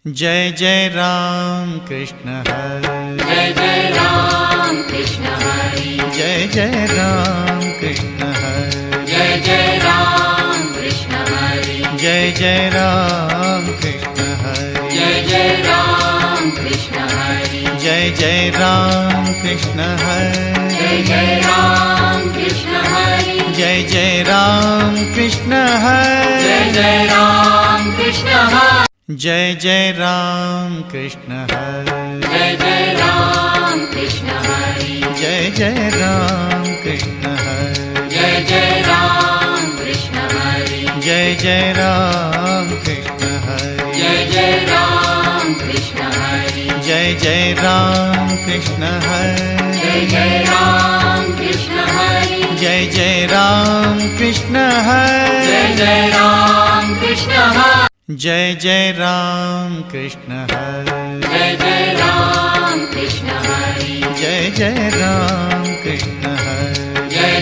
जय जय राम कृष्ण हरे जय जय राम कृष्ण हरि जय जय राम कृष्ण हरे जय जय राम कृष्ण हरि जय जय राम कृष्ण हरे जय जय राम कृष्ण हरि जय जय राम कृष्ण हरे जय जय राम कृष्ण हरि जय जय राम कृष्ण हरे जय जय राम कृष्ण हरि जय जय राम कृष्ण हरे जय जय राम कृष्ण हरि जय जय राम कृष्ण हरे जय जय राम कृष्ण हरि जय जय राम कृष्ण हरे जय जय राम कृष्ण हरि जय जय राम कृष्ण हरे जय जय राम कृष्ण हरि जय जय राम कृष्ण हरे जय जय राम कृष्ण हरि जय जय राम कृष्ण हरे जय जय राम कृष्ण हरि जय जय राम कृष्ण हरे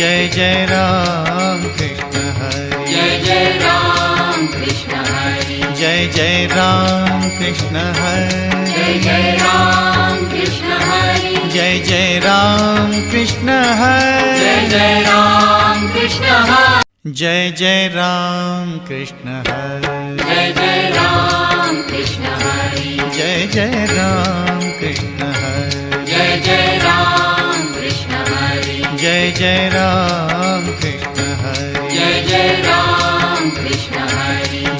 जय जय राम कृष्ण हरि जय जय राम कृष्ण हरे जय जय राम कृष्ण हरि जय जय राम कृष्ण हरे जय जय राम कृष्ण हरि जय जय राम कृष्ण हरे जय जय राम कृष्ण हरि जय जय राम कृष्ण हरे जय जय राम कृष्ण हरि जय जय राम कृष्ण हरे जय जय राम कृष्ण हरि जय जय राम कृष्ण हरे जय जय राम कृष्ण